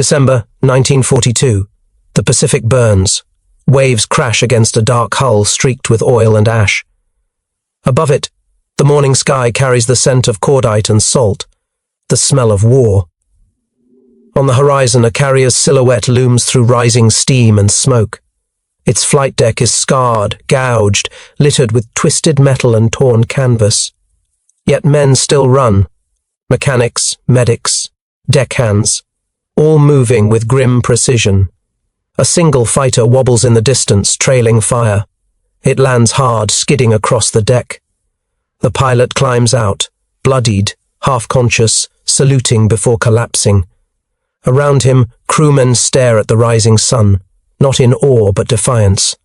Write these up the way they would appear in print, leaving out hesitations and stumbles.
December 1942. The Pacific burns. Waves crash against a dark hull streaked with oil and ash. Above it, the morning sky carries the scent of cordite and salt, the smell of war. On the horizon, a carrier's silhouette looms through rising steam and smoke. Its flight deck is scarred, gouged, littered with twisted metal and torn canvas. Yet men still run. Mechanics, medics, deckhands, all moving with grim precision. A single fighter wobbles in the distance, trailing fire. It lands hard, skidding across the deck. The pilot climbs out, bloodied, half-conscious, saluting before collapsing. Around him, crewmen stare at the rising sun, not in awe but defiance.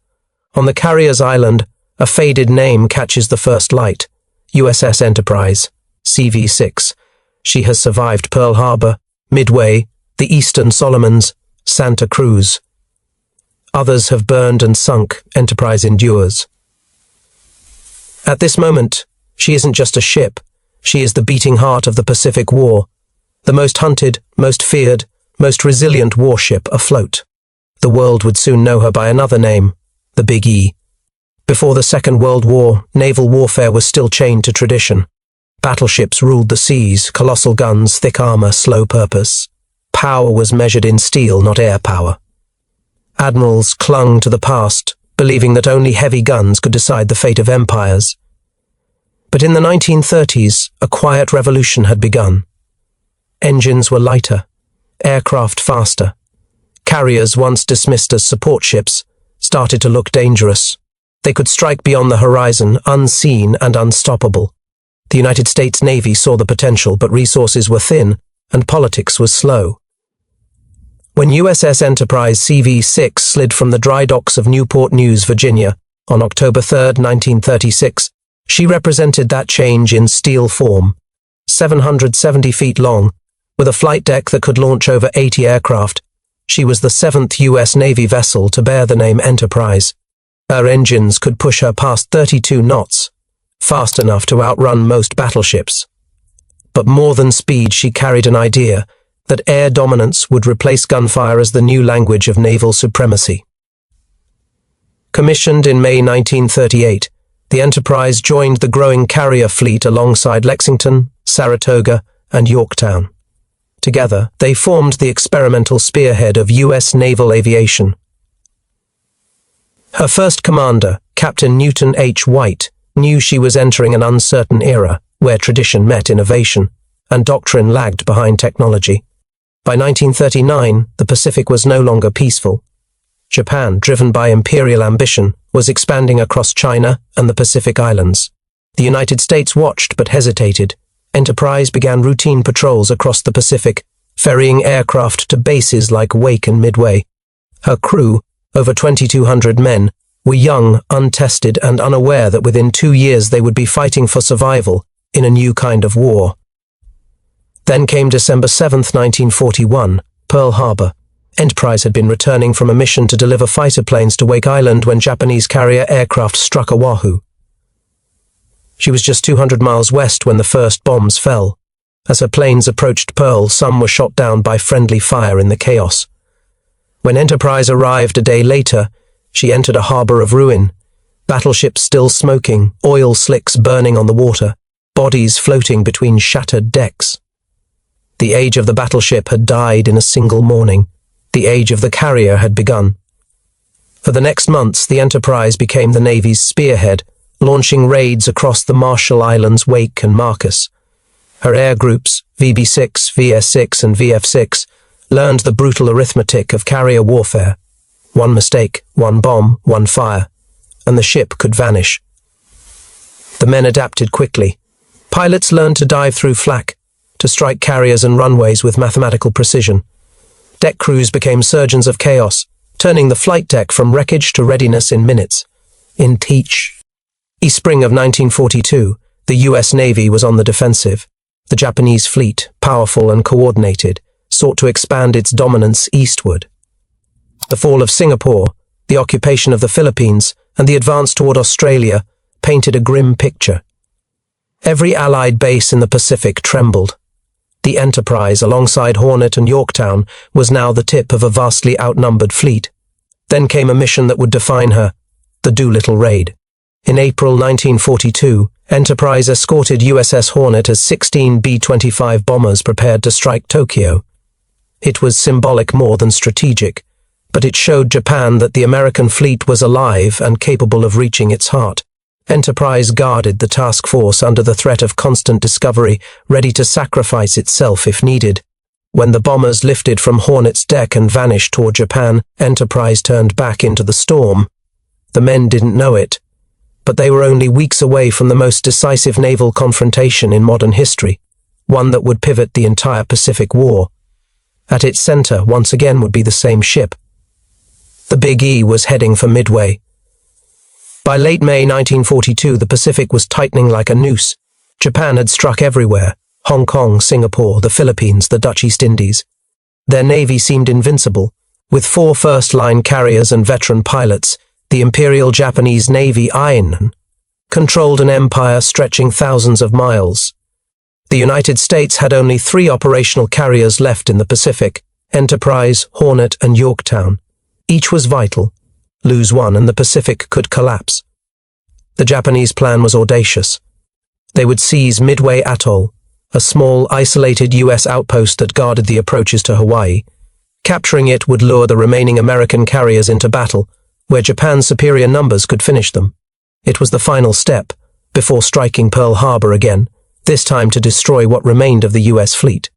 On the carrier's island, a faded name catches the first light. USS Enterprise, CV-6. She has survived Pearl Harbor, Midway, the Eastern Solomons, Santa Cruz. Others have burned and sunk. Enterprise endures. At this moment, she isn't just a ship. She is the beating heart of the Pacific War, the most hunted, most feared, most resilient warship afloat. The world would soon know her by another name, the Big E. Before the Second World War, naval warfare was still chained to tradition. Battleships ruled the seas, colossal guns, thick armor, slow purpose. Power was measured in steel, not air power. Admirals clung to the past, believing that only heavy guns could decide the fate of empires. But in the 1930s, a quiet revolution had begun. Engines were lighter, aircraft faster. Carriers, once dismissed as support ships, started to look dangerous. They could strike beyond the horizon, unseen and unstoppable. The United States Navy saw the potential, but resources were thin, and politics was slow. When USS Enterprise CV-6 slid from the dry docks of Newport News, Virginia, on October 3, 1936, she represented that change in steel form. 770 feet long, with a flight deck that could launch over 80 aircraft, she was the 7th U.S. Navy vessel to bear the name Enterprise. Her engines could push her past 32 knots, fast enough to outrun most battleships. But more than speed, she carried an idea that air dominance would replace gunfire as the new language of naval supremacy. Commissioned in May 1938, the Enterprise joined the growing carrier fleet alongside Lexington, Saratoga, and Yorktown. Together, they formed the experimental spearhead of U.S. naval aviation. Her first commander, Captain Newton H. White, knew she was entering an uncertain era where tradition met innovation and doctrine lagged behind technology. By 1939, the Pacific was no longer peaceful. Japan, driven by imperial ambition, was expanding across China and the Pacific Islands. The United States watched but hesitated. Enterprise began routine patrols across the Pacific, ferrying aircraft to bases like Wake and Midway. Her crew, over 2,200 men, were young, untested, and unaware that within 2 years they would be fighting for survival in a new kind of war. Then came December 7, 1941, Pearl Harbor. Enterprise had been returning from a mission to deliver fighter planes to Wake Island when Japanese carrier aircraft struck Oahu. She was just 200 miles west when the first bombs fell. As her planes approached Pearl, some were shot down by friendly fire in the chaos. When Enterprise arrived a day later, she entered a harbor of ruin. Battleships still smoking, oil slicks burning on the water, bodies floating between shattered decks. The age of the battleship had died in a single morning. The age of the carrier had begun. For the next months, the Enterprise became the Navy's spearhead, launching raids across the Marshall Islands, Wake and Marcus. Her air groups, VB-6, VS-6 and VF-6, learned the brutal arithmetic of carrier warfare. One mistake, one bomb, one fire, and the ship could vanish. The men adapted quickly. Pilots learned to dive through flak, to strike carriers and runways with mathematical precision. Deck crews became surgeons of chaos, turning the flight deck from wreckage to readiness in minutes. In spring of 1942, the U.S. Navy was on the defensive. The Japanese fleet, powerful and coordinated, sought to expand its dominance eastward. The fall of Singapore, the occupation of the Philippines, and the advance toward Australia painted a grim picture. Every Allied base in the Pacific trembled. The Enterprise, alongside Hornet and Yorktown, was now the tip of a vastly outnumbered fleet. Then came a mission that would define her, the Doolittle Raid. In April 1942, Enterprise escorted USS Hornet as 16 B-25 bombers prepared to strike Tokyo. It was symbolic more than strategic, but it showed Japan that the American fleet was alive and capable of reaching its heart. Enterprise guarded the task force under the threat of constant discovery, ready to sacrifice itself if needed. When the bombers lifted from Hornet's deck and vanished toward Japan, Enterprise turned back into the storm. The men didn't know it, but they were only weeks away from the most decisive naval confrontation in modern history, one that would pivot the entire Pacific War. At its center, once again, would be the same ship. The Big E was heading for Midway. By late May 1942, the Pacific was tightening like a noose. Japan had struck everywhere: Hong Kong, Singapore, the Philippines, the Dutch East Indies. Their navy seemed invincible. With 4 first-line carriers and veteran pilots, the Imperial Japanese Navy Einen controlled an empire stretching thousands of miles. The United States had only 3 operational carriers left in the Pacific: Enterprise, Hornet, and Yorktown. Each was vital. Lose one and the Pacific could collapse. The Japanese plan was audacious. They would seize Midway Atoll, a small, isolated U.S. outpost that guarded the approaches to Hawaii. Capturing it would lure the remaining American carriers into battle, where Japan's superior numbers could finish them. It was the final step, before striking Pearl Harbor again, this time to destroy what remained of the U.S. fleet.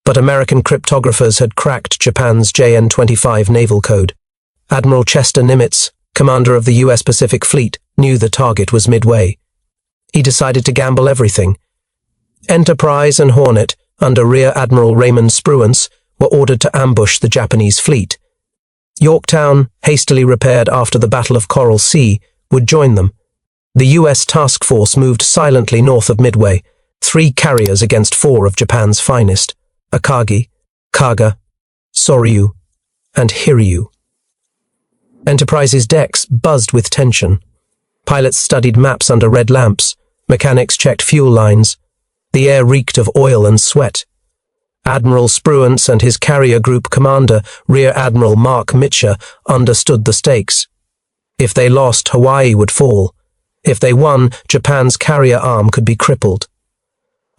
But American cryptographers had cracked Japan's JN-25 naval code. Admiral Chester Nimitz, commander of the U.S. Pacific Fleet, knew the target was Midway. He decided to gamble everything. Enterprise and Hornet, under Rear Admiral Raymond Spruance, were ordered to ambush the Japanese fleet. Yorktown, hastily repaired after the Battle of Coral Sea, would join them. The U.S. task force moved silently north of Midway, 3 carriers against 4 of Japan's finest: Akagi, Kaga, Soryu, and Hiryu. Enterprise's decks buzzed with tension. Pilots studied maps under red lamps. Mechanics checked fuel lines. The air reeked of oil and sweat. Admiral Spruance and his carrier group commander, Rear Admiral Mark Mitscher, understood the stakes. If they lost, Hawaii would fall. If they won, Japan's carrier arm could be crippled.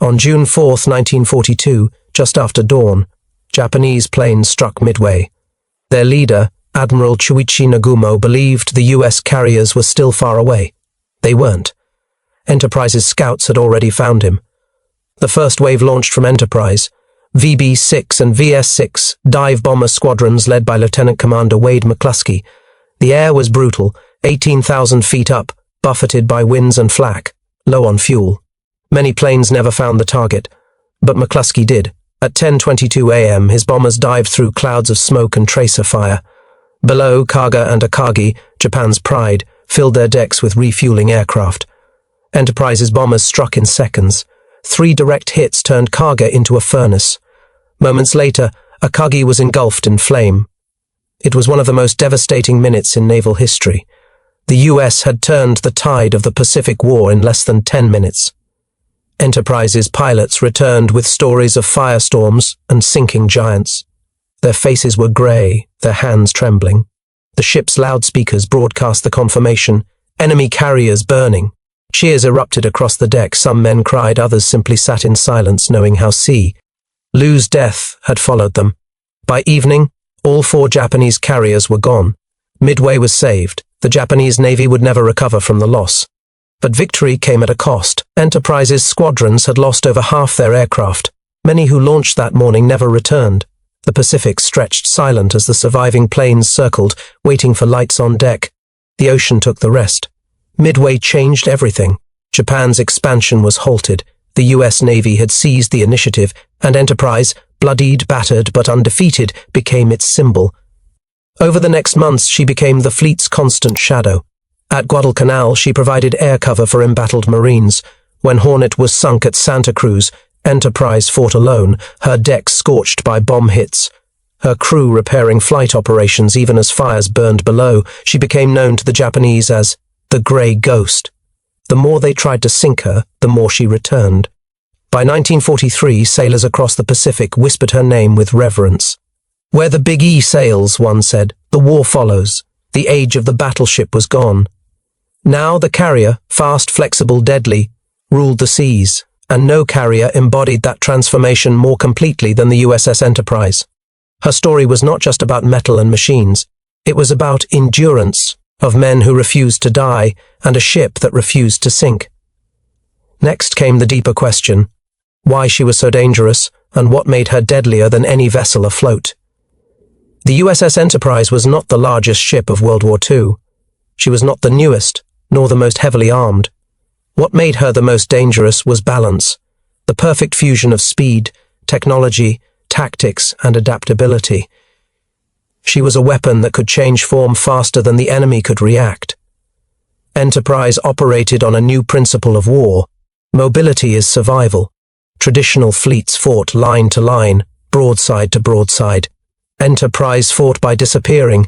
On June 4, 1942, just after dawn, Japanese planes struck Midway. Their leader, Admiral Chuichi Nagumo, believed the U.S. carriers were still far away. They weren't. Enterprise's scouts had already found him. The first wave launched from Enterprise. VB-6 and VS-6 dive bomber squadrons led by Lieutenant Commander Wade McCluskey. The air was brutal, 18,000 feet up, buffeted by winds and flak, low on fuel. Many planes never found the target, but McCluskey did. At 10:22 a.m., his bombers dived through clouds of smoke and tracer fire. Below, Kaga and Akagi, Japan's pride, filled their decks with refueling aircraft. Enterprise's bombers struck in seconds. 3 direct hits turned Kaga into a furnace. Moments later, Akagi was engulfed in flame. It was one of the most devastating minutes in naval history. The U.S. had turned the tide of the Pacific War in less than 10 minutes. Enterprise's pilots returned with stories of firestorms and sinking giants. Their faces were grey, their hands trembling. The ship's loudspeakers broadcast the confirmation: enemy carriers burning. Cheers erupted across the deck. Some men cried, others simply sat in silence, knowing how Lu's death had followed them. By evening, all 4 Japanese carriers were gone. Midway was saved. The Japanese Navy would never recover from the loss. But victory came at a cost. Enterprise's squadrons had lost over half their aircraft. Many who launched that morning never returned. The Pacific stretched silent as the surviving planes circled, waiting for lights on deck. The ocean took the rest. Midway changed everything. Japan's expansion was halted. The U.S. Navy had seized the initiative, and Enterprise, bloodied, battered, but undefeated, became its symbol. Over the next months, she became the fleet's constant shadow. At Guadalcanal, she provided air cover for embattled Marines. When Hornet was sunk at Santa Cruz, Enterprise fought alone, her decks scorched by bomb hits. Her crew repairing flight operations even as fires burned below. She became known to the Japanese as the Grey Ghost. The more they tried to sink her, the more she returned. By 1943, sailors across the Pacific whispered her name with reverence. "Where the Big E sails," one said, "the war follows." The age of the battleship was gone. Now the carrier, fast, flexible, deadly, ruled the seas, and no carrier embodied that transformation more completely than the USS Enterprise. Her story was not just about metal and machines. It was about endurance, of men who refused to die, and a ship that refused to sink. Next came the deeper question: why she was so dangerous, and what made her deadlier than any vessel afloat. The USS Enterprise was not the largest ship of World War II. She was not the newest, nor the most heavily armed. What made her the most dangerous was balance, the perfect fusion of speed, technology, tactics, and adaptability. She was a weapon that could change form faster than the enemy could react. Enterprise operated on a new principle of war. Mobility is survival. Traditional fleets fought line to line, broadside to broadside. Enterprise fought by disappearing.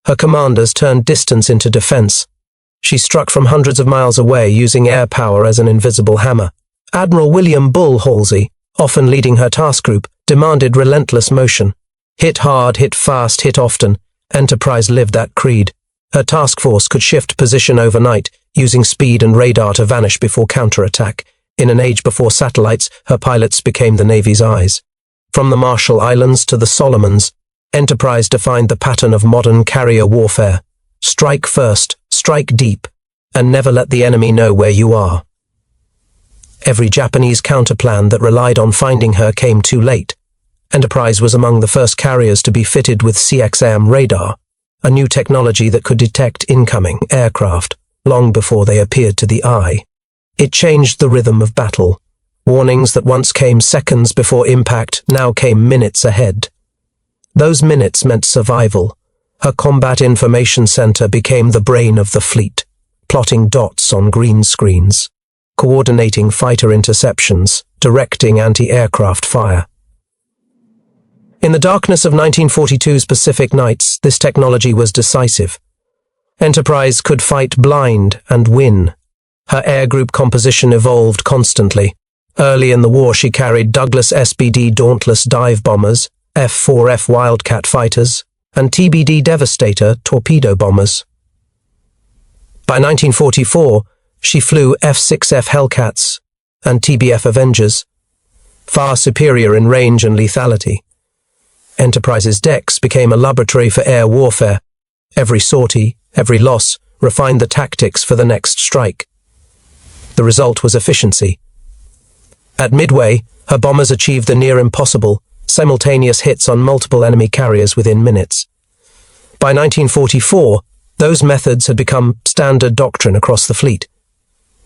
Her commanders turned distance into defense. She struck from hundreds of miles away using air power as an invisible hammer. Admiral William Bull Halsey, often leading her task group, demanded relentless motion. Hit hard, hit fast, hit often. Enterprise lived that creed. Her task force could shift position overnight, using speed and radar to vanish before counterattack. In an age before satellites, her pilots became the Navy's eyes. From the Marshall Islands to the Solomons, Enterprise defined the pattern of modern carrier warfare. Strike first, strike deep, and never let the enemy know where you are. Every Japanese counterplan that relied on finding her came too late. Enterprise was among the first carriers to be fitted with CXM radar, a new technology that could detect incoming aircraft long before they appeared to the eye. It changed the rhythm of battle. Warnings that once came seconds before impact now came minutes ahead. Those minutes meant survival. Her combat information center became the brain of the fleet, plotting dots on green screens, coordinating fighter interceptions, directing anti-aircraft fire. In the darkness of 1942's Pacific nights, this technology was decisive. Enterprise could fight blind and win. Her air group composition evolved constantly. Early in the war, she carried Douglas SBD Dauntless dive bombers, F-4F Wildcat fighters, and TBD Devastator torpedo bombers. By 1944, she flew F-6F Hellcats and TBF Avengers, far superior in range and lethality. Enterprise's decks became a laboratory for air warfare. Every sortie, every loss, refined the tactics for the next strike. The result was efficiency. At Midway, her bombers achieved the near impossible, simultaneous hits on multiple enemy carriers within minutes. By 1944, those methods had become standard doctrine across the fleet.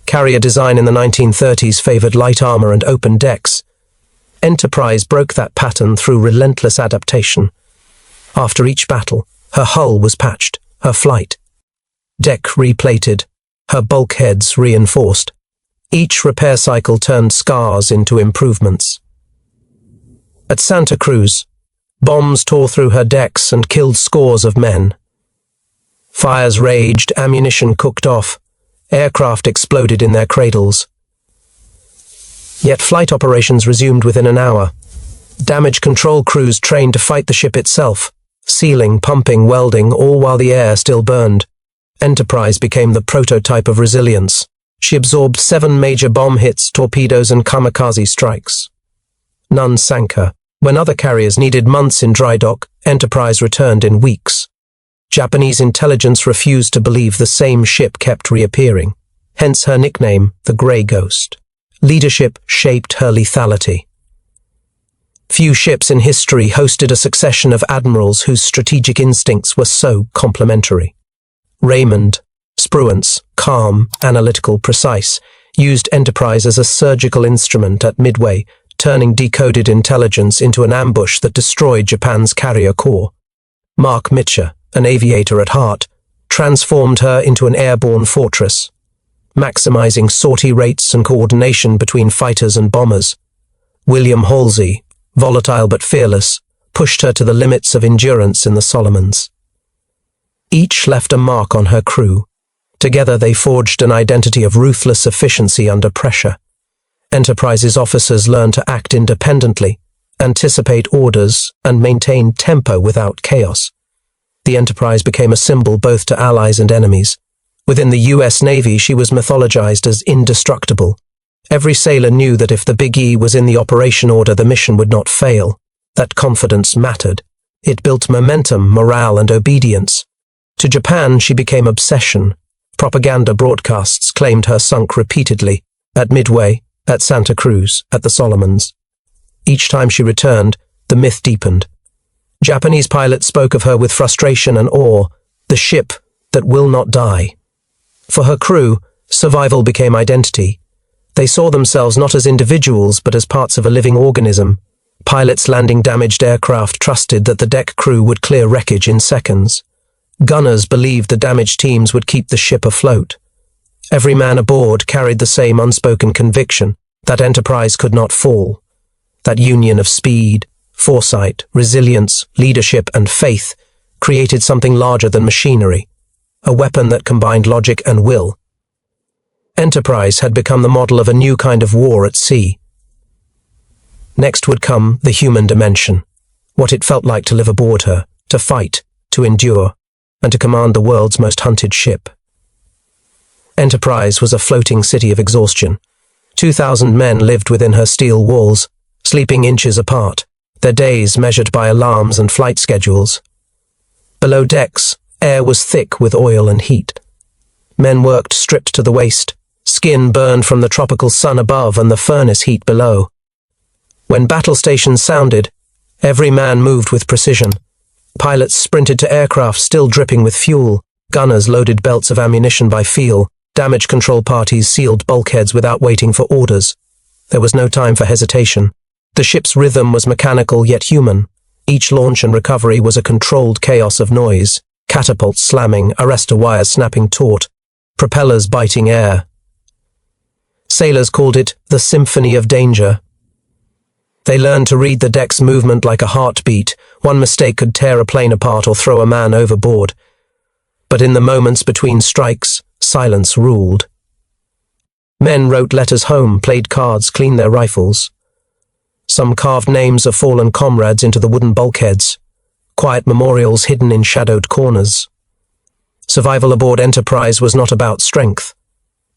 Carrier design in the 1930s favored light armor and open decks. Enterprise broke that pattern through relentless adaptation. After each battle, her hull was patched, her flight deck replated, her bulkheads reinforced. Each repair cycle turned scars into improvements. At Santa Cruz, bombs tore through her decks and killed scores of men. Fires raged, ammunition cooked off, aircraft exploded in their cradles. Yet flight operations resumed within an hour. Damage control crews trained to fight the ship itself, sealing, pumping, welding, all while the air still burned. Enterprise became the prototype of resilience. She absorbed 7 major bomb hits, torpedoes, and kamikaze strikes. None sank her. When other carriers needed months in dry dock, Enterprise returned in weeks. Japanese intelligence refused to believe the same ship kept reappearing, hence her nickname, the Grey Ghost. Leadership shaped her lethality. Few ships in history hosted a succession of admirals whose strategic instincts were so complementary. Raymond, Spruance, calm, analytical, precise, used Enterprise as a surgical instrument at Midway, turning decoded intelligence into an ambush that destroyed Japan's carrier corps. Mark Mitcher, an aviator at heart, transformed her into an airborne fortress, maximizing sortie rates and coordination between fighters and bombers. William Halsey, volatile but fearless, pushed her to the limits of endurance in the Solomons. Each left a mark on her crew. Together they forged an identity of ruthless efficiency under pressure. Enterprise's officers learned to act independently, anticipate orders, and maintain tempo without chaos. The Enterprise became a symbol both to allies and enemies. Within the US Navy, she was mythologized as indestructible. Every sailor knew that if the Big E was in the operation order, the mission would not fail. That confidence mattered. It built momentum, morale, and obedience. To Japan, she became obsession. Propaganda broadcasts claimed her sunk repeatedly, at Midway, at Santa Cruz, at the Solomons. Each time she returned, the myth deepened. Japanese pilots spoke of her with frustration and awe, the ship that will not die. For her crew, survival became identity. They saw themselves not as individuals but as parts of a living organism. Pilots landing damaged aircraft trusted that the deck crew would clear wreckage in seconds. Gunners believed the damaged teams would keep the ship afloat. Every man aboard carried the same unspoken conviction that Enterprise could not fall. That union of speed, foresight, resilience, leadership, and faith created something larger than machinery, a weapon that combined logic and will. Enterprise had become the model of a new kind of war at sea. Next would come the human dimension, what it felt like to live aboard her, to fight, to endure, and to command the world's most hunted ship. Enterprise was a floating city of exhaustion. 2,000 men lived within her steel walls, sleeping inches apart, their days measured by alarms and flight schedules. Below decks, air was thick with oil and heat. Men worked stripped to the waist, skin burned from the tropical sun above and the furnace heat below. When battle stations sounded, every man moved with precision. Pilots sprinted to aircraft still dripping with fuel. Gunners loaded belts of ammunition by feel. Damage control parties sealed bulkheads without waiting for orders. There was no time for hesitation. The ship's rhythm was mechanical yet human. Each launch and recovery was a controlled chaos of noise. Catapults slamming, arrestor wires snapping taut, propellers biting air. Sailors called it the symphony of danger. They learned to read the deck's movement like a heartbeat. One mistake could tear a plane apart or throw a man overboard. But in the moments between strikes, silence ruled. Men wrote letters home, played cards, cleaned their rifles. Some carved names of fallen comrades into the wooden bulkheads, quiet memorials hidden in shadowed corners. Survival aboard Enterprise was not about strength.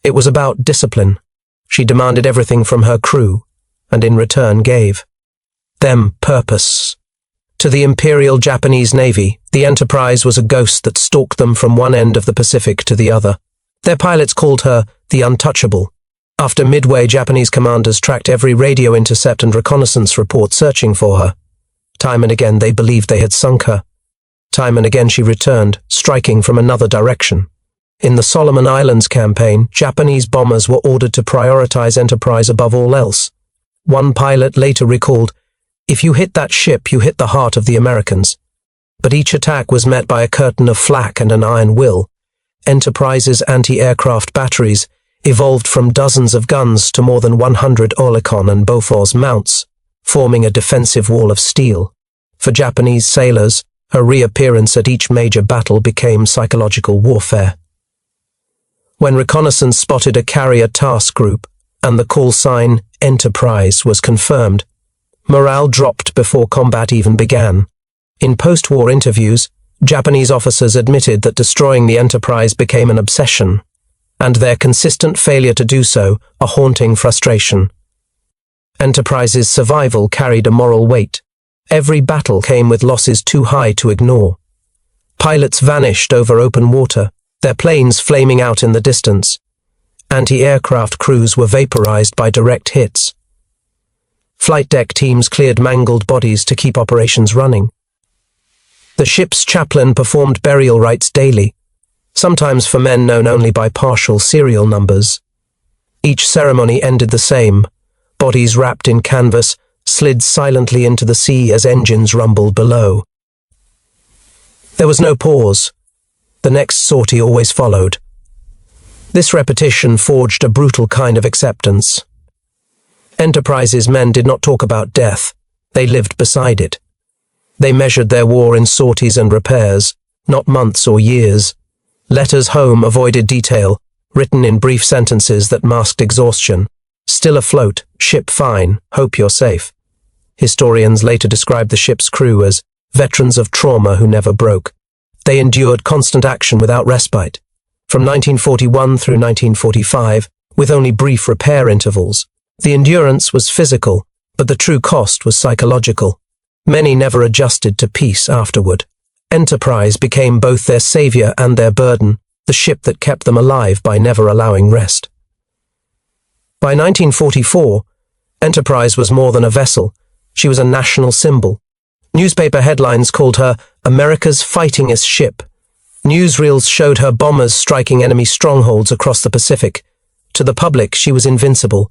It was about discipline. She demanded everything from her crew, and in return gave them purpose. To the Imperial Japanese Navy, the Enterprise was a ghost that stalked them from one end of the Pacific to the other. Their pilots called her the Untouchable. After Midway, Japanese commanders tracked every radio intercept and reconnaissance report searching for her. Time and again they believed they had sunk her. Time and again she returned, striking from another direction. In the Solomon Islands campaign, Japanese bombers were ordered to prioritize Enterprise above all else. One pilot later recalled, "If you hit that ship, you hit the heart of the Americans." But each attack was met by a curtain of flak and an iron will. Enterprise's anti-aircraft batteries evolved from dozens of guns to more than 100 Oerlikon and Bofors mounts, forming a defensive wall of steel. For Japanese sailors, her reappearance at each major battle became psychological warfare. When reconnaissance spotted a carrier task group, and the call sign Enterprise was confirmed, morale dropped before combat even began. In post-war interviews, Japanese officers admitted that destroying the Enterprise became an obsession, and their consistent failure to do so a haunting frustration. Enterprise's survival carried a moral weight. Every battle came with losses too high to ignore. Pilots vanished over open water, their planes flaming out in the distance. Anti-aircraft crews were vaporized by direct hits. Flight deck teams cleared mangled bodies to keep operations running. The ship's chaplain performed burial rites daily, sometimes for men known only by partial serial numbers. Each ceremony ended the same. Bodies wrapped in canvas slid silently into the sea as engines rumbled below. There was no pause. The next sortie always followed. This repetition forged a brutal kind of acceptance. Enterprise's men did not talk about death. They lived beside it. They measured their war in sorties and repairs, not months or years. Letters home avoided detail, written in brief sentences that masked exhaustion. Still afloat, ship fine, hope you're safe. Historians later described the ship's crew as veterans of trauma who never broke. They endured constant action without respite. From 1941 through 1945, with only brief repair intervals, the endurance was physical, but the true cost was psychological. Many never adjusted to peace afterward. Enterprise became both their savior and their burden, the ship that kept them alive by never allowing rest. By 1944, Enterprise was more than a vessel. She was a national symbol. Newspaper headlines called her America's fightingest ship. Newsreels showed her bombers striking enemy strongholds across the Pacific. To the public, she was invincible.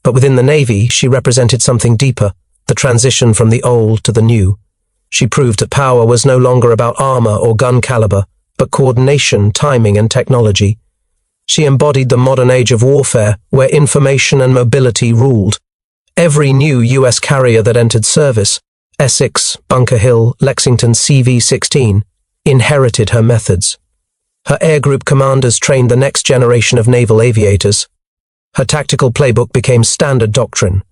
But within the Navy, she represented something deeper, the transition from the old to the new. She proved that power was no longer about armor or gun caliber, but coordination, timing, and technology. She embodied the modern age of warfare, where information and mobility ruled. Every new U.S. carrier that entered service, Essex, Bunker Hill, Lexington CV-16, inherited her methods. Her air group commanders trained the next generation of naval aviators. Her tactical playbook became standard doctrine.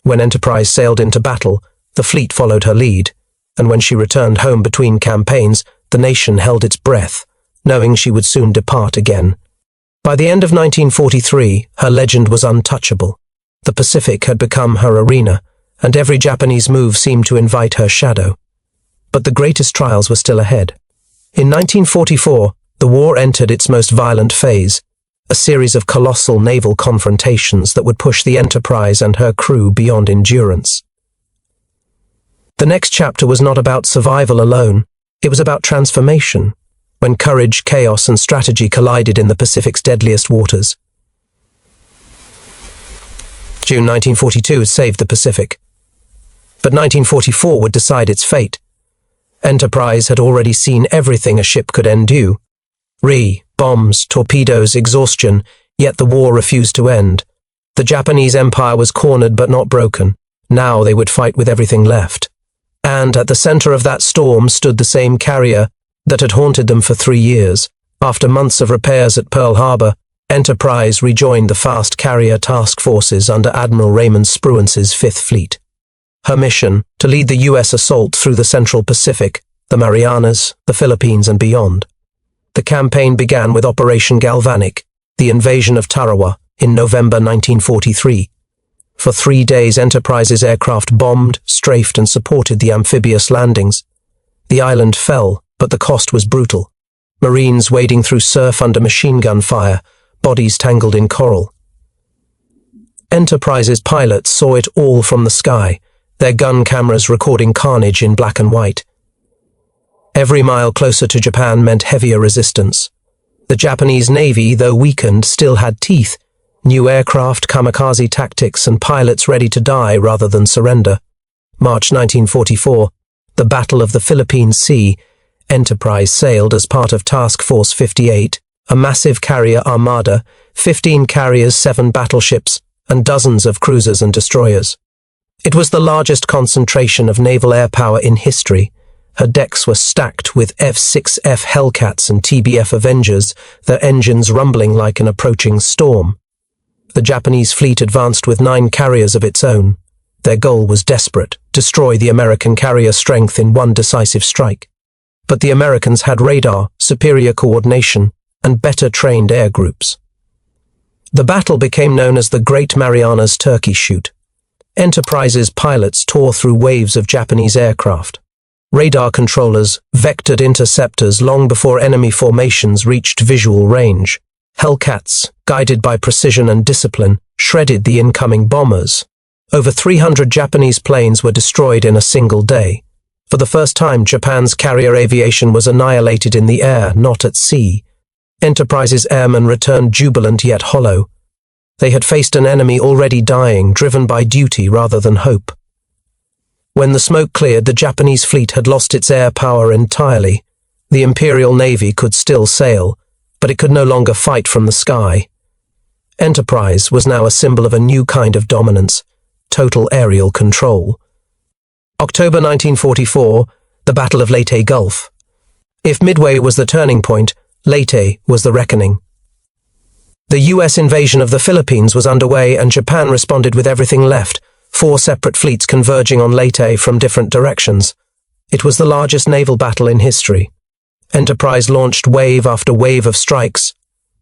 When Enterprise sailed into battle, the fleet followed her lead, and when she returned home between campaigns, the nation held its breath, knowing she would soon depart again. By the end of 1943, her legend was untouchable. The Pacific had become her arena, and every Japanese move seemed to invite her shadow. But the greatest trials were still ahead. In 1944, the war entered its most violent phase, a series of colossal naval confrontations that would push the Enterprise and her crew beyond endurance. The next chapter was not about survival alone, it was about transformation, when courage, chaos, and strategy collided in the Pacific's deadliest waters. June 1942 saved the Pacific. But 1944 would decide its fate. Enterprise had already seen everything a ship could endure. Bombs, torpedoes, exhaustion, yet the war refused to end. The Japanese Empire was cornered but not broken. Now they would fight with everything left. And at the center of that storm stood the same carrier that had haunted them for 3 years. After months of repairs at Pearl Harbor, Enterprise rejoined the fast carrier task forces under Admiral Raymond Spruance's Fifth Fleet. Her mission, to lead the U.S. assault through the Central Pacific, the Marianas, the Philippines, and beyond. The campaign began with Operation Galvanic, the invasion of Tarawa, in November 1943. For 3 days, Enterprise's aircraft bombed, strafed, and supported the amphibious landings. The island fell, but the cost was brutal. Marines wading through surf under machine gun fire, bodies tangled in coral. Enterprise's pilots saw it all from the sky, their gun cameras recording carnage in black and white. Every mile closer to Japan meant heavier resistance. The Japanese Navy, though weakened, still had teeth, new aircraft, kamikaze tactics, and pilots ready to die rather than surrender. March 1944, the Battle of the Philippine Sea, Enterprise sailed as part of Task Force 58, a massive carrier armada, 15 carriers, 7 battleships, and dozens of cruisers and destroyers. It was the largest concentration of naval air power in history. Her decks were stacked with F-6F Hellcats and TBF Avengers, their engines rumbling like an approaching storm. The Japanese fleet advanced with 9 carriers of its own. Their goal was desperate, destroy the American carrier strength in one decisive strike. But the Americans had radar, superior coordination, and better trained air groups. The battle became known as the Great Marianas Turkey Shoot. Enterprise's pilots tore through waves of Japanese aircraft. Radar controllers vectored interceptors long before enemy formations reached visual range. Hellcats, guided by precision and discipline, shredded the incoming bombers. Over 300 Japanese planes were destroyed in a single day. For the first time, Japan's carrier aviation was annihilated in the air, not at sea. Enterprise's airmen returned jubilant yet hollow. They had faced an enemy already dying, driven by duty rather than hope. When the smoke cleared, the Japanese fleet had lost its air power entirely. The Imperial Navy could still sail, but it could no longer fight from the sky. Enterprise was now a symbol of a new kind of dominance, total aerial control. October 1944, the Battle of Leyte Gulf. If Midway was the turning point, Leyte was the reckoning. The US invasion of the Philippines was underway and Japan responded with everything left, 4 separate fleets converging on Leyte from different directions. It was the largest naval battle in history. Enterprise launched wave after wave of strikes.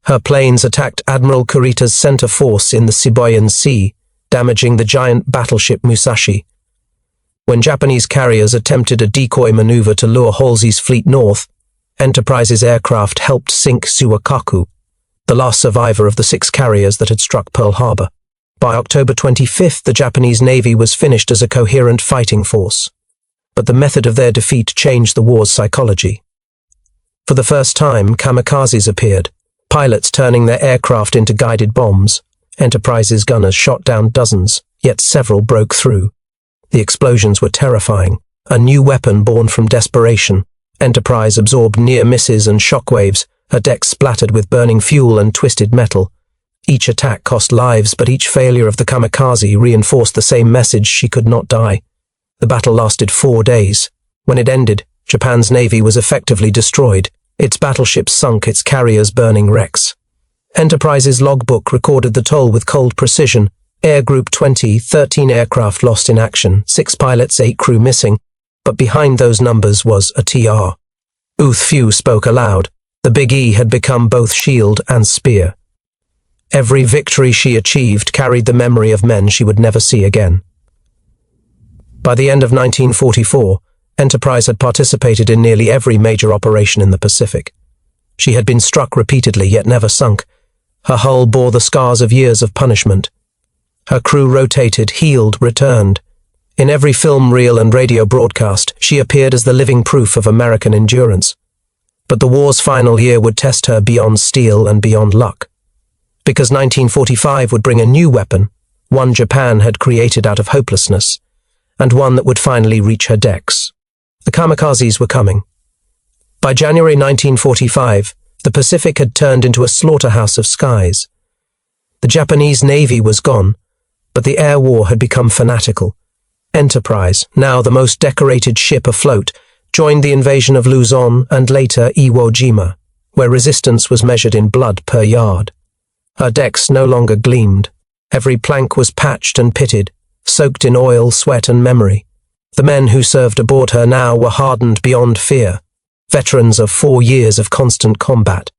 Her planes attacked Admiral Kurita's center force in the Philippine Sea, damaging the giant battleship Musashi. When Japanese carriers attempted a decoy maneuver to lure Halsey's fleet north, Enterprise's aircraft helped sink Suwakaku, the last survivor of the 6 carriers that had struck Pearl Harbor. By October 25th, the Japanese Navy was finished as a coherent fighting force. But the method of their defeat changed the war's psychology. For the first time, kamikazes appeared, pilots turning their aircraft into guided bombs. Enterprise's gunners shot down dozens, yet several broke through. The explosions were terrifying, a new weapon born from desperation. Enterprise absorbed near misses and shockwaves, her decks splattered with burning fuel and twisted metal. Each attack cost lives, but each failure of the kamikaze reinforced the same message: she could not die. The battle lasted 4 days. When it ended, Japan's navy was effectively destroyed, its battleships sunk, its carriers burning wrecks. Enterprise's logbook recorded the toll with cold precision. Air Group 20, 13 aircraft lost in action, 6 pilots, 8 crew missing. But behind those numbers was a TR. Booth Few spoke aloud. The Big E had become both shield and spear. Every victory she achieved carried the memory of men she would never see again. By the end of 1944, Enterprise had participated in nearly every major operation in the Pacific. She had been struck repeatedly, yet never sunk. Her hull bore the scars of years of punishment. Her crew rotated, healed, returned. In every film reel and radio broadcast, she appeared as the living proof of American endurance. But the war's final year would test her beyond steel and beyond luck. Because 1945 would bring a new weapon, one Japan had created out of hopelessness, and one that would finally reach her decks. The kamikazes were coming. By January 1945, the Pacific had turned into a slaughterhouse of skies. The Japanese Navy was gone, but the air war had become fanatical. Enterprise, now the most decorated ship afloat, joined the invasion of Luzon and later Iwo Jima, where resistance was measured in blood per yard. Her decks no longer gleamed. Every plank was patched and pitted, soaked in oil, sweat, and memory. The men who served aboard her now were hardened beyond fear, veterans of 4 years of constant combat.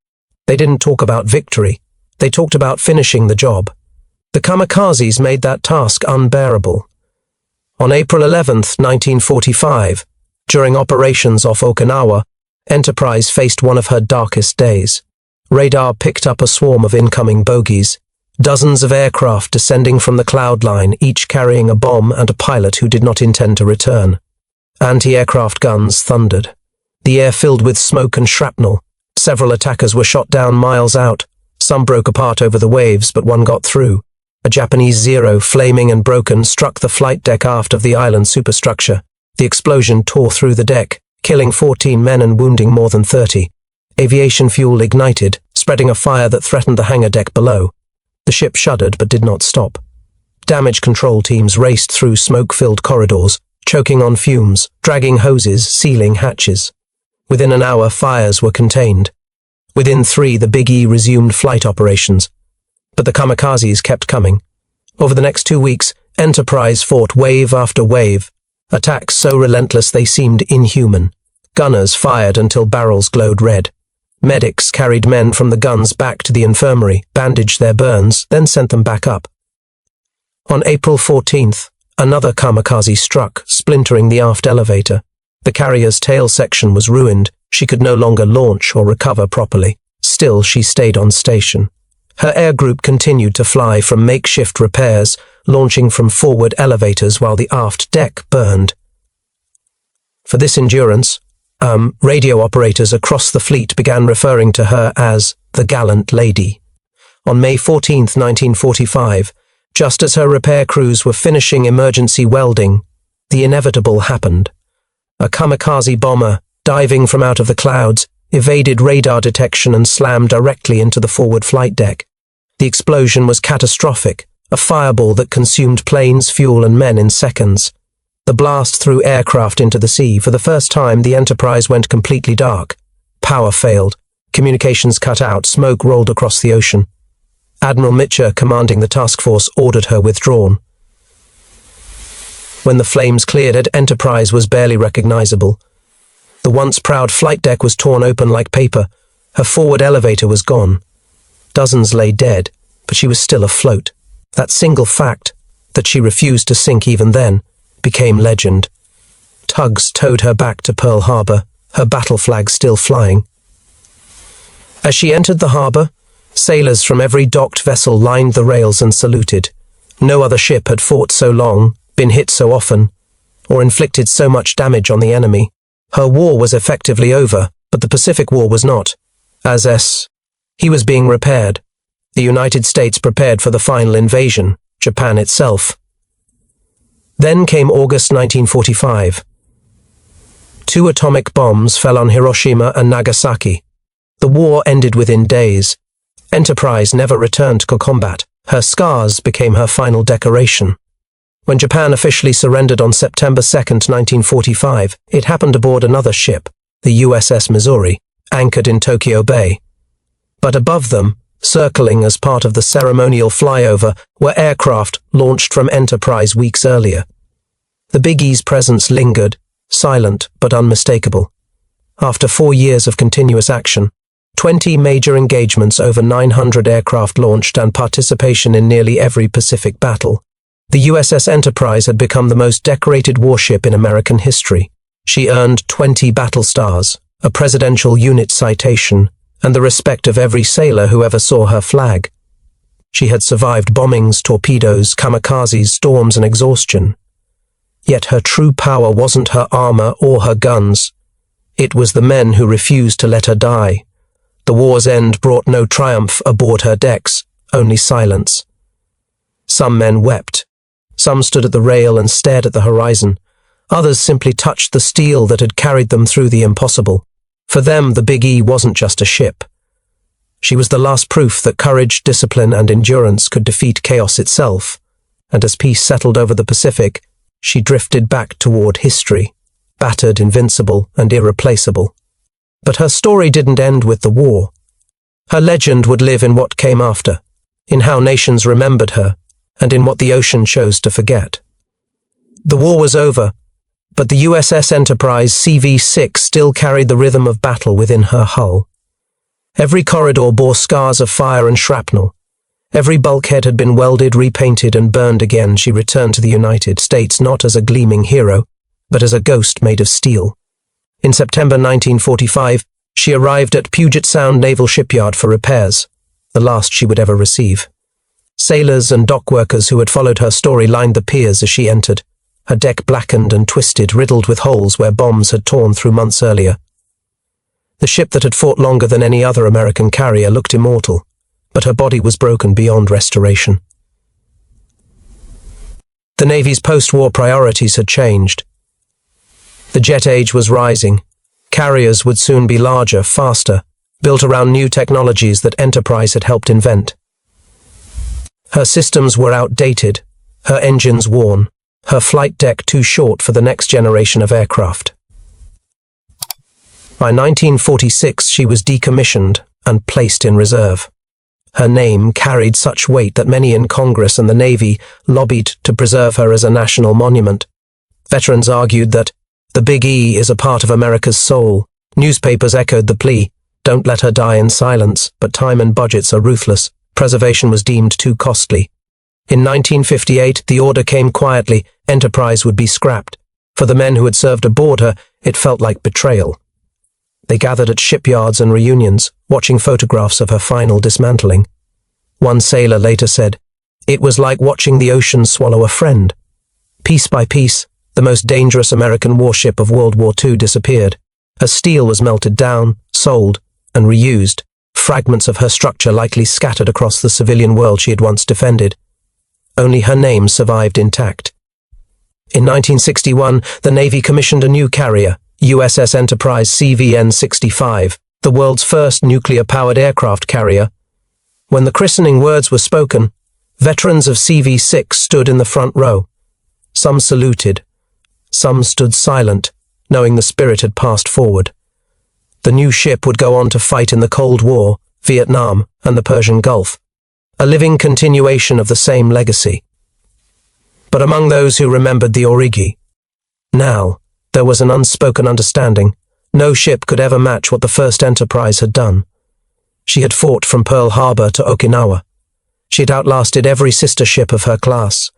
They didn't talk about victory. They talked about finishing the job. The kamikazes made that task unbearable. On April 11, 1945, during operations off Okinawa, Enterprise faced one of her darkest days. Radar picked up a swarm of incoming bogies, dozens of aircraft descending from the cloud line, each carrying a bomb and a pilot who did not intend to return. Anti-aircraft guns thundered. The air filled with smoke and shrapnel. Several attackers were shot down miles out. Some broke apart over the waves, but one got through. A Japanese Zero, flaming and broken, struck the flight deck aft of the island superstructure. The explosion tore through the deck, killing 14 men and wounding more than 30. Aviation fuel ignited, spreading a fire that threatened the hangar deck below. The ship shuddered but did not stop. Damage control teams raced through smoke-filled corridors, choking on fumes, dragging hoses, sealing hatches. Within an hour, fires were contained. Within 3, the Big E resumed flight operations. But the kamikazes kept coming. Over the next 2 weeks, Enterprise fought wave after wave, attacks so relentless they seemed inhuman. Gunners fired until barrels glowed red. Medics carried men from the guns back to the infirmary, bandaged their burns, then sent them back up. On April 14th, another kamikaze struck, splintering the aft elevator. The carrier's tail section was ruined. She could no longer launch or recover properly. Still, she stayed on station. Her air group continued to fly from makeshift repairs, launching from forward elevators while the aft deck burned. For this endurance, radio operators across the fleet began referring to her as the Gallant Lady. On May 14, 1945, just as her repair crews were finishing emergency welding, the inevitable happened. A kamikaze bomber, diving from out of the clouds, evaded radar detection and slammed directly into the forward flight deck. The explosion was catastrophic, a fireball that consumed planes, fuel, and men in seconds. The blast threw aircraft into the sea. For the first time, the Enterprise went completely dark. Power failed. Communications cut out. Smoke rolled across the ocean. Admiral Mitchell, commanding the task force, ordered her withdrawn. When the flames cleared, Enterprise was barely recognizable. The once proud flight deck was torn open like paper. Her forward elevator was gone. Dozens lay dead, but she was still afloat. That single fact, that she refused to sink even then, became legend. Tugs towed her back to Pearl Harbor, her battle flag still flying. As she entered the harbor, sailors from every docked vessel lined the rails and saluted. No other ship had fought so long, been hit so often, or inflicted so much damage on the enemy. Her war was effectively over, but the Pacific War was not. He was being repaired. The United States prepared for the final invasion, Japan itself. Then came August 1945. 2 atomic bombs fell on Hiroshima and Nagasaki. The war ended within days. Enterprise never returned to combat. Her scars became her final decoration. When Japan officially surrendered on September 2, 1945, it happened aboard another ship, the USS Missouri, anchored in Tokyo Bay. But above them, circling as part of the ceremonial flyover, were aircraft launched from Enterprise weeks earlier. The Big E's presence lingered, silent but unmistakable. After 4 years of continuous action, 20 major engagements, over 900 aircraft launched, and participation in nearly every Pacific battle, the USS Enterprise had become the most decorated warship in American history. She earned 20 battle stars, a Presidential Unit Citation, and the respect of every sailor who ever saw her flag. She had survived bombings, torpedoes, kamikazes, storms, and exhaustion. Yet her true power wasn't her armor or her guns. It was the men who refused to let her die. The war's end brought no triumph aboard her decks, only silence. Some men wept. Some stood at the rail and stared at the horizon. Others simply touched the steel that had carried them through the impossible. For them, the Big E wasn't just a ship. She was the last proof that courage, discipline, and endurance could defeat chaos itself. And as peace settled over the Pacific, she drifted back toward history, battered, invincible, and irreplaceable. But her story didn't end with the war. Her legend would live in what came after, in how nations remembered her, and in what the ocean chose to forget. The war was over, but the USS Enterprise CV-6 still carried the rhythm of battle within her hull. Every corridor bore scars of fire and shrapnel. Every bulkhead had been welded, repainted, and burned again. She returned to the United States not as a gleaming hero, but as a ghost made of steel. In September 1945, she arrived at Puget Sound Naval Shipyard for repairs, the last she would ever receive. Sailors and dock workers who had followed her story lined the piers as she entered, her deck blackened and twisted, riddled with holes where bombs had torn through months earlier. The ship that had fought longer than any other American carrier looked immortal, but her body was broken beyond restoration. The Navy's post-war priorities had changed. The jet age was rising. Carriers would soon be larger, faster, built around new technologies that Enterprise had helped invent. Her systems were outdated, her engines worn, her flight deck too short for the next generation of aircraft. By 1946, she was decommissioned and placed in reserve. Her name carried such weight that many in Congress and the Navy lobbied to preserve her as a national monument. Veterans argued that the Big E is a part of America's soul. Newspapers echoed the plea, don't let her die in silence, but time and budgets are ruthless. Preservation was deemed too costly. In 1958, the order came quietly, Enterprise would be scrapped. For the men who had served aboard her, it felt like betrayal. They gathered at shipyards and reunions, watching photographs of her final dismantling. One sailor later said, "It was like watching the ocean swallow a friend." Piece by piece, the most dangerous American warship of World War II disappeared. Her steel was melted down, sold, and reused, fragments of her structure likely scattered across the civilian world she had once defended. Only her name survived intact. In 1961, the Navy commissioned a new carrier, USS Enterprise CVN-65, the world's first nuclear-powered aircraft carrier. When the christening words were spoken, veterans of CV-6 stood in the front row. Some saluted. Some stood silent, knowing the spirit had passed forward. The new ship would go on to fight in the Cold War, Vietnam, and the Persian Gulf. a living continuation of the same legacy. But among those who remembered the Origi, now, there was an unspoken understanding. No ship could ever match what the first Enterprise had done. She had fought from Pearl Harbor to Okinawa. She had outlasted every sister ship of her class.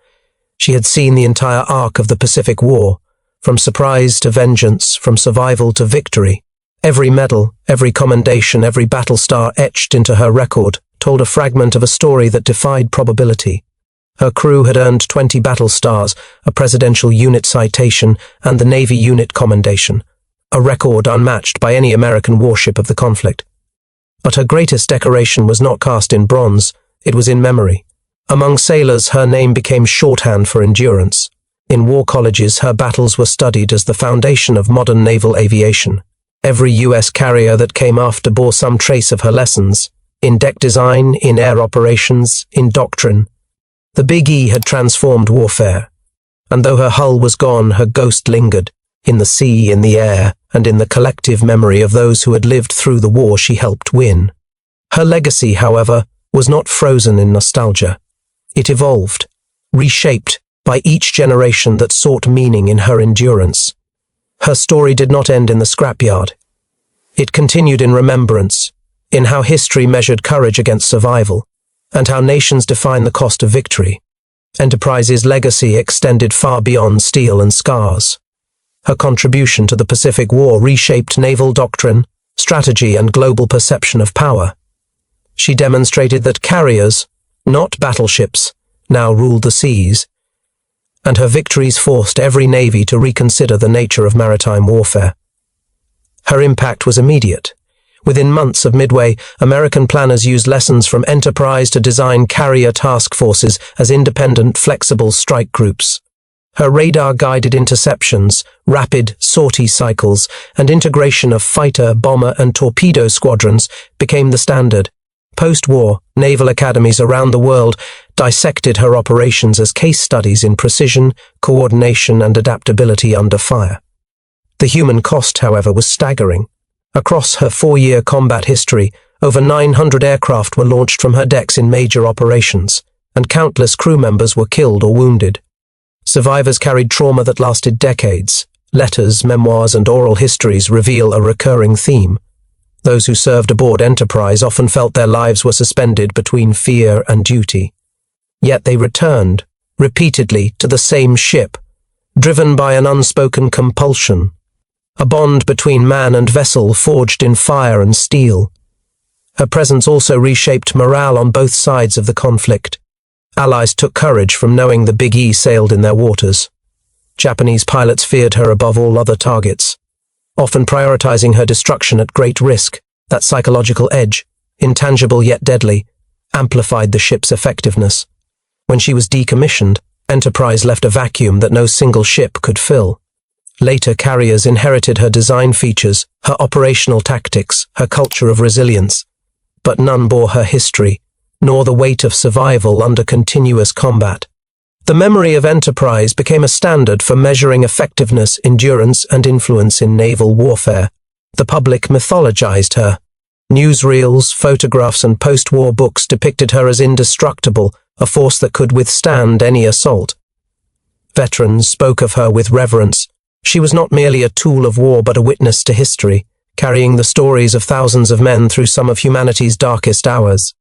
She had seen the entire arc of the Pacific War, from surprise to vengeance, from survival to victory. Every medal, every commendation, every battle star etched into her record told a fragment of a story that defied probability. Her crew had earned 20 battle stars, a presidential unit citation, and the Navy unit commendation, a record unmatched by any American warship of the conflict. But her greatest decoration was not cast in bronze, it was in memory. Among sailors, her name became shorthand for endurance. In war colleges, her battles were studied as the foundation of modern naval aviation. Every U.S. carrier that came after bore some trace of her lessons, in deck design, in air operations, in doctrine. The Big E had transformed warfare, and though her hull was gone, her ghost lingered, in the sea, in the air, and in the collective memory of those who had lived through the war she helped win. Her legacy, however, was not frozen in nostalgia. It evolved, reshaped by each generation that sought meaning in her endurance. Her story did not end in the scrapyard. It continued in remembrance, in how history measured courage against survival, and how nations define the cost of victory. Enterprise's legacy extended far beyond steel and scars. Her contribution to the Pacific War reshaped naval doctrine, strategy, and global perception of power. She demonstrated that carriers, not battleships, now ruled the seas, and her victories forced every navy to reconsider the nature of maritime warfare. Her impact was immediate. Within months of Midway, American planners used lessons from Enterprise to design carrier task forces as independent, flexible strike groups. Her radar-guided interceptions, rapid sortie cycles, and integration of fighter, bomber, and torpedo squadrons became the standard. Post-war, naval academies around the world dissected her operations as case studies in precision, coordination, and adaptability under fire. The human cost, however, was staggering. Across her 4-year combat history, over 900 aircraft were launched from her decks in major operations, and countless crew members were killed or wounded. Survivors carried trauma that lasted decades. Letters, memoirs, and oral histories reveal a recurring theme. Those who served aboard Enterprise often felt their lives were suspended between fear and duty. Yet they returned, repeatedly, to the same ship, driven by an unspoken compulsion, a bond between man and vessel forged in fire and steel. Her presence also reshaped morale on both sides of the conflict. Allies took courage from knowing the Big E sailed in their waters. Japanese pilots feared her above all other targets, often prioritizing her destruction at great risk. That psychological edge, intangible yet deadly, amplified the ship's effectiveness. When she was decommissioned, Enterprise left a vacuum that no single ship could fill. Later carriers inherited her design features, her operational tactics, her culture of resilience, but none bore her history, nor the weight of survival under continuous combat. The memory of Enterprise became a standard for measuring effectiveness, endurance, and influence in naval warfare. The public mythologized her. Newsreels, photographs, and post-war books depicted her as indestructible, a force that could withstand any assault. Veterans spoke of her with reverence. She was not merely a tool of war but a witness to history, carrying the stories of thousands of men through some of humanity's darkest hours.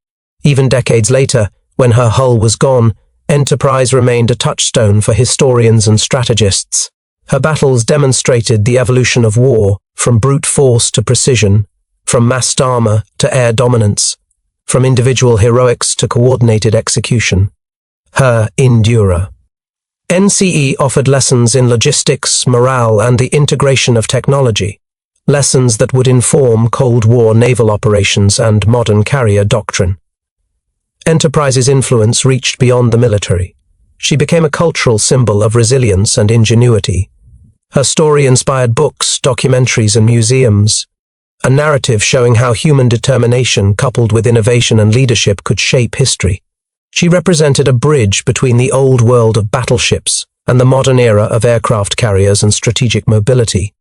Even decades later, when her hull was gone, Enterprise remained a touchstone for historians and strategists. Her battles demonstrated the evolution of war, from brute force to precision, from massed armor to air dominance, from individual heroics to coordinated execution. Her Endurer. NCE offered lessons in logistics, morale, and the integration of technology, lessons that would inform Cold War naval operations and modern carrier doctrine. Enterprise's influence reached beyond the military. She became a cultural symbol of resilience and ingenuity. Her story inspired books, documentaries, and museums, a narrative showing how human determination coupled with innovation and leadership could shape history. She represented a bridge between the old world of battleships and the modern era of aircraft carriers and strategic mobility.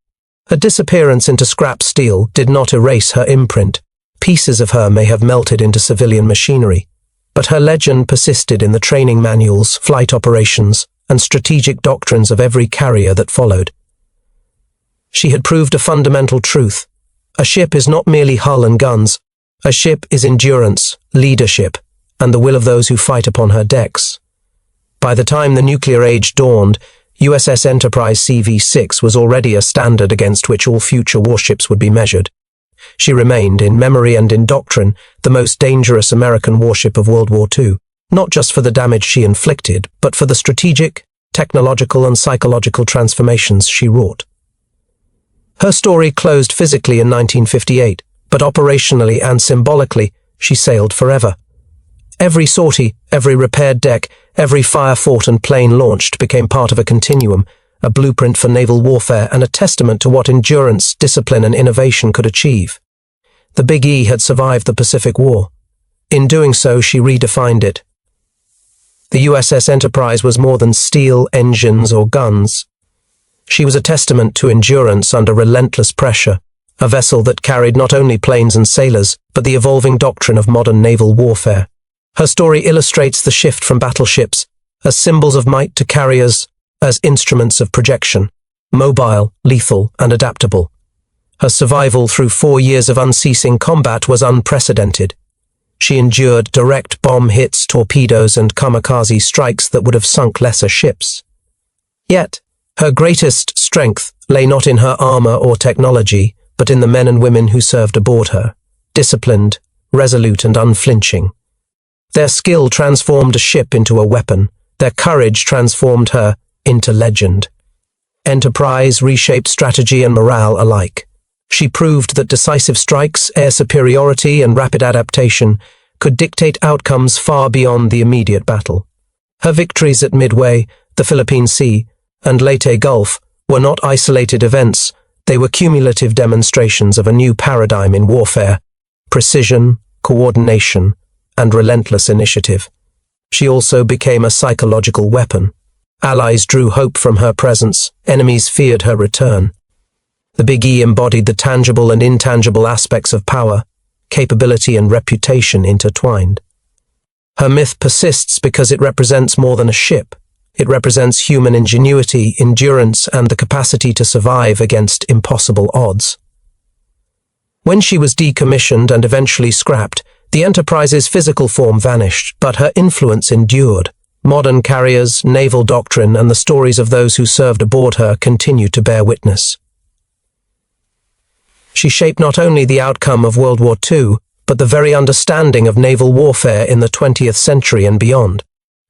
Her disappearance into scrap steel did not erase her imprint. Pieces of her may have melted into civilian machinery, But her legend persisted in the training manuals, flight operations, and strategic doctrines of every carrier that followed. She had proved a fundamental truth. A ship is not merely hull and guns. A ship is endurance, leadership, and the will of those who fight upon her decks. By the time the nuclear age dawned, USS Enterprise CV-6 was already a standard against which all future warships would be measured. She remained, in memory and in doctrine, the most dangerous American warship of World War II, not just for the damage she inflicted, but for the strategic, technological and psychological transformations she wrought. Her story closed physically in 1958, but operationally and symbolically, she sailed forever. Every sortie, every repaired deck, every fire fought and plane launched became part of a continuum, a blueprint for naval warfare and a testament to what endurance, discipline and innovation could achieve. The Big E had survived the Pacific War. In doing so, she redefined it. The USS Enterprise was more than steel, engines or guns. She was a testament to endurance under relentless pressure, a vessel that carried not only planes and sailors, but the evolving doctrine of modern naval warfare. Her story illustrates the shift from battleships as symbols of might to carriers as instruments of projection, mobile, lethal, and adaptable. Her survival through 4 years of unceasing combat was unprecedented. She endured direct bomb hits, torpedoes, and kamikaze strikes that would have sunk lesser ships. Yet, her greatest strength lay not in her armor or technology, but in the men and women who served aboard her, disciplined, resolute, and unflinching. Their skill transformed a ship into a weapon. Their courage transformed her into legend. Enterprise reshaped strategy and morale alike. She proved that decisive strikes, air superiority, and rapid adaptation could dictate outcomes far beyond the immediate battle. Her victories at Midway, the Philippine Sea, and Leyte Gulf were not isolated events. They were cumulative demonstrations of a new paradigm in warfare: precision, coordination, and relentless initiative. She also became a psychological weapon. Allies drew hope from her presence, enemies feared her return. The Big E embodied the tangible and intangible aspects of power, capability and reputation intertwined. Her myth persists because it represents more than a ship. It represents human ingenuity, endurance, and the capacity to survive against impossible odds. When she was decommissioned and eventually scrapped, the Enterprise's physical form vanished, but her influence endured. Modern carriers, naval doctrine, and the stories of those who served aboard her continue to bear witness. She shaped not only the outcome of World War II, but the very understanding of naval warfare in the 20th century and beyond.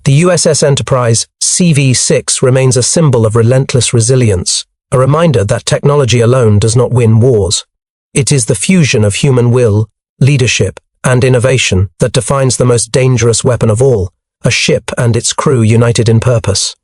The USS Enterprise CV-6 remains a symbol of relentless resilience, a reminder that technology alone does not win wars. It is the fusion of human will, leadership, and innovation that defines the most dangerous weapon of all, a ship and its crew united in purpose.